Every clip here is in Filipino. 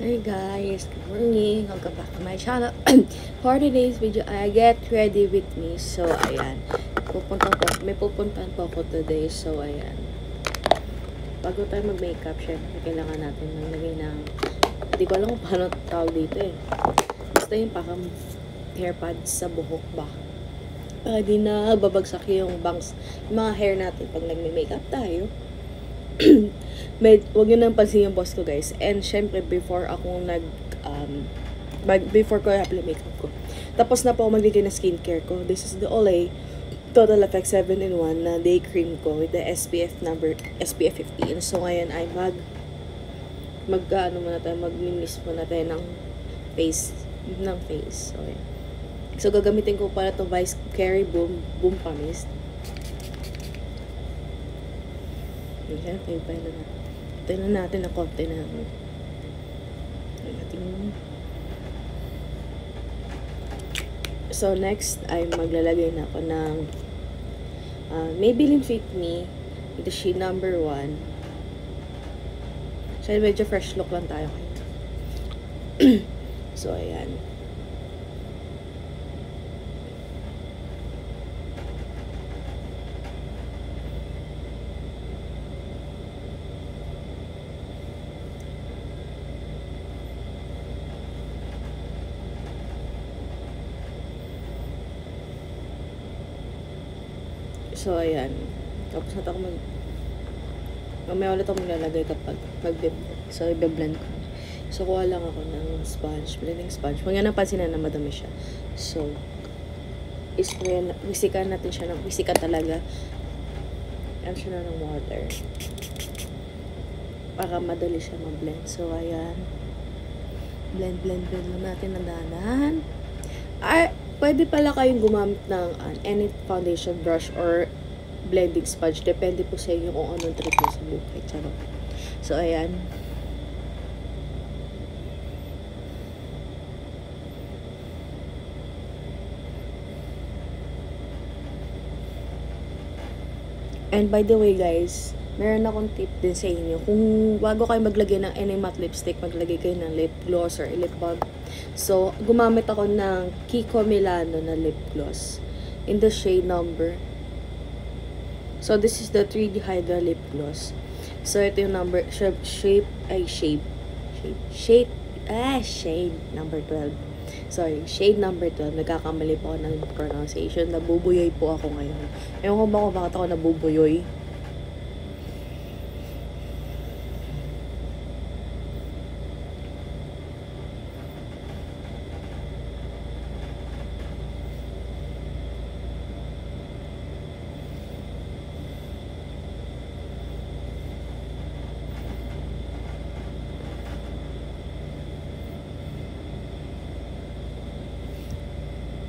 Hey guys, good morning. Welcome back to my channel. For today's video, I get ready with me. So, ayan. May pupuntahan po ako today. So, ayan. Bago tayo mag-makeup, syempre, kailangan natin maglagay ng, hindi ko alam kung paano tawag dito eh. Basta yung pakam hair pads sa buhok ba. Di na babagsak yung bangs, yung mga hair natin pag nagme-makeup tayo. Huwag nyo nang pansin yung boss ko, guys. And syempre, before ko i-apply makeup ko, tapos na po ako maglagay na skincare ko. This is the Olay Total Effect 7-in-1 na day cream ko with the SPF 15. So ngayon ay mag-mist muna tayo ng face. So, ayan. So gagamitin ko para to Vice Carry Boom Mist. Ayan, tayo na natin na konti na So next ay maglalagay na ako ng Maybelline Fit Me with the shade number 1. So medyo fresh look lang tayo ngayon. So ayan. So, ayan. Tapos na ako mamaya ulit ako maglalagay kapag So, i-blend ko. So, kuha lang ako ng sponge. Blending sponge. Huwag nga napansin na madami siya. So, wisikan natin siya ng wisikan talaga. Ayan siya na ng water. Para madali siya mag-blend. So, ayan. Blend lang natin ng dahan. Pwede pala kayong gumamit ng any foundation brush or blending sponge. Depende po sa inyo kung anong trick nyo sa buhay. Charot. So, ayan. And by the way, guys, meron akong tip din sa inyo. Kung bago kayo maglagay ng any matte lipstick, maglagay kayo ng lip gloss or lip balm. So, gumamit ako ng Kiko Milano na lip gloss in the shade number. So, this is the 3D Hydra lip gloss. So, ito yung number, shade number 12. Sorry, shade number 12. Nagkakamali po ako ng pronunciation. Nabubuyoy po ako ngayon. Ewan ko ba kung bakit ako nabubuyoy.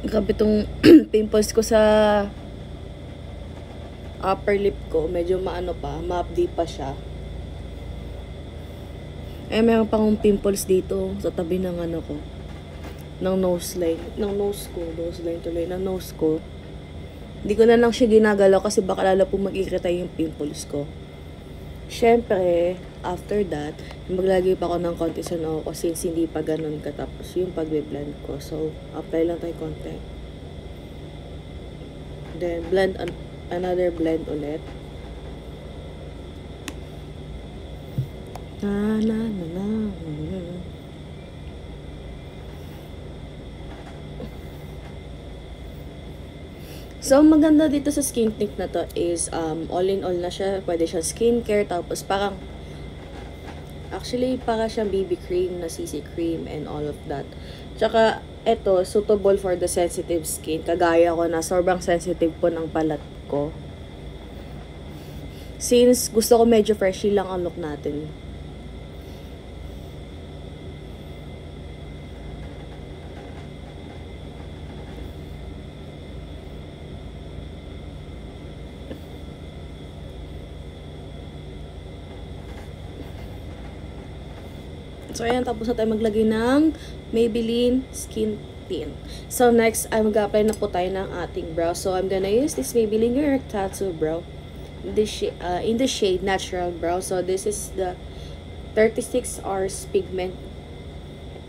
Grabe itong pimples ko sa upper lip ko. Medyo ma-update pa siya. Meron pa akong pimples dito sa tabi ng ko. Ng nose line. Ng nose ko. Hindi ko na lang siya ginagalaw kasi baka lalo po mag-irita yung pimples ko. Siyempre, after that, maglagay pa ako ng konti sa noo ko since hindi pa ganun katapos yung pag-blend ko. So, apply lang tayo konti. Then, another blend ulit. So, maganda dito sa skin tint na to is, all in all na siya. Pwede siya skincare, tapos parang, actually, para siyang BB cream na CC cream and all of that. Tsaka, ito, suitable for the sensitive skin. Kagaya ko na sobrang sensitive po ng balat ko. Since gusto ko medyo freshy lang ang look natin. So, ayan, tapos na tayo maglagay ng Maybelline Skin Tint. So, next, ay mag-apply na po tayo ng ating brow. So, I'm gonna use this Maybelline New York Tattoo Brow in the shade Natural Brow. So, this is the 36 Hours Pigment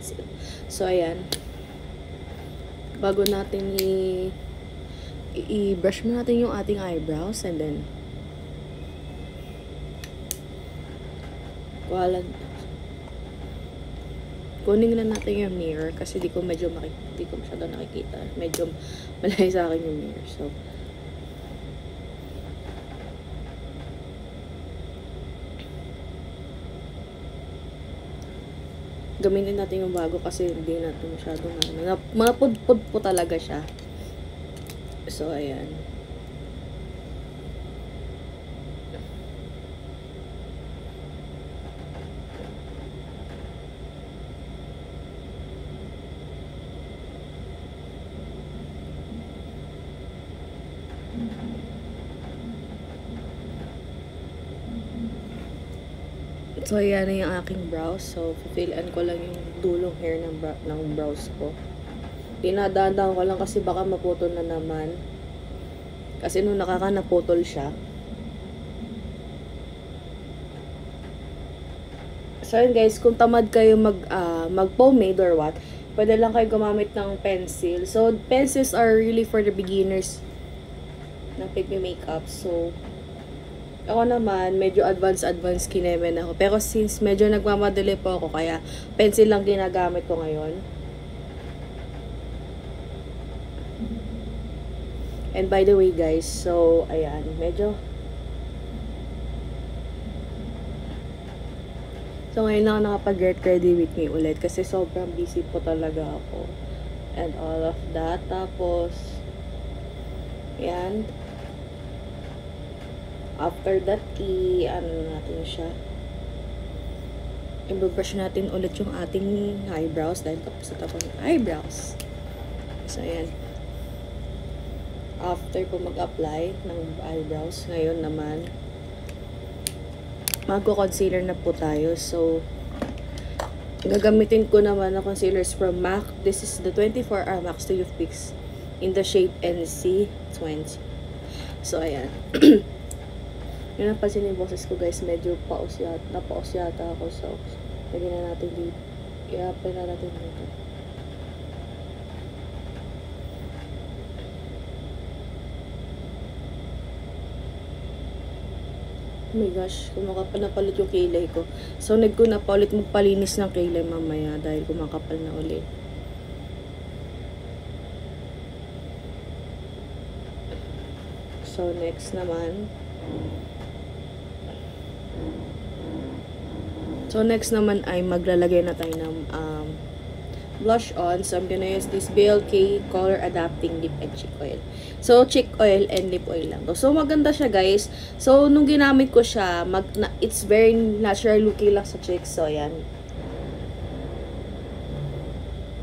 pencil. So, ayan. Bago natin i-brush mo natin yung ating eyebrows and then kunin na natin yung mirror kasi di ko masyado nakikita. Medyo malayo sa akin yung mirror. So, gamitin natin yung bago kasi hindi natin masyadong mapudpud po talaga siya. So, ayan. So, ayan na yung aking brows. So, fill-in ko lang yung dulong hair ng brows ko. Dinadaan ko lang kasi baka maputol na naman. Kasi nung naputol siya. So, yun guys, kung tamad kayo mag-pomade or what, pwede lang kayo gumamit ng pencil. So, pencils are really for the beginners na pigme-makeup. So, ako naman, medyo advanced kinemen ako. Pero since medyo nagmamadali po ako, kaya pencil lang ginagamit ko ngayon. And by the way guys, so, ayan, So, ngayon lang nakapag-get ready with me ulit kasi sobrang busy po talaga ako. And all of that. Tapos, ayan. After that, natin siya. I-brush natin ulit yung ating eyebrows dahil tapos na tapos ng eyebrows. So, ayan. After ko mag-apply ng eyebrows, ngayon naman, magko-concealer na po tayo. So, gagamitin ko naman na concealers from MAC. This is the 24-hour Mac Studio Fix in the shade NC20. So, ayan. Yun ang pansin yung boses ko guys, medyo napaos yata ako. So, lagyan na natin dito. I-apply na natin dito. Oh my gosh, kumakapal na palit yung kilay ko. So, ko na pa ulit magpalinis ng kilay mamaya dahil kumakapal na ulit. So, next naman ay maglalagay na tayo ng blush on. So, I'm gonna use this BLK Color Adapting Lip and Cheek Oil. So, cheek oil and lip oil lang to. So, maganda siya, guys. So, nung ginamit ko siya, it's very natural looking lang sa cheeks. So, ayan.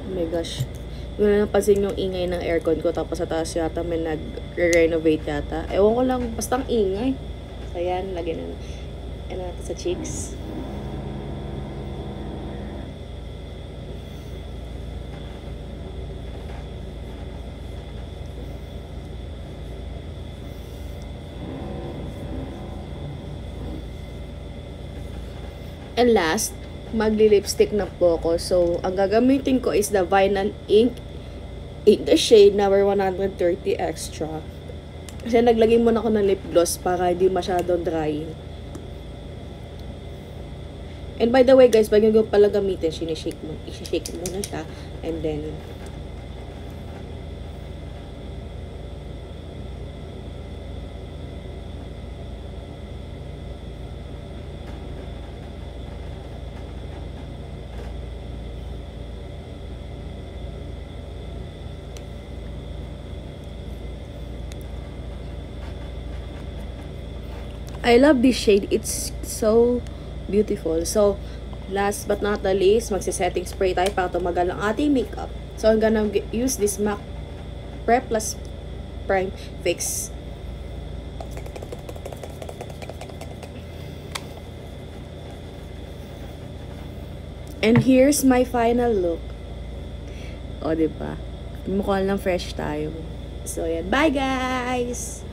Oh my gosh. Yun na napansin yung ingay ng aircon ko. Tapos sa taas yata may nag-renovate yata. Ewan ko lang, basta ang ingay. So, ayan. Lagyan na natin sa cheeks. And last, magli-lipstick na po ako. So, ang gagamitin ko is the Vinyl Ink in the shade number 130 Extra. Kasi naglagay muna ako ng lip gloss para hindi masyadong drying. And by the way guys, bago ko pala gamitin, i-shake muna siya. And then, I love this shade. It's so beautiful. So, last but not the least, magsisetting spray tayo para tumagal ang ating makeup. So, I'm gonna use this MAC Prep Plus Prime Fix. And here's my final look. O, diba? Mukhang lang fresh tayo. So, yan. Bye, guys!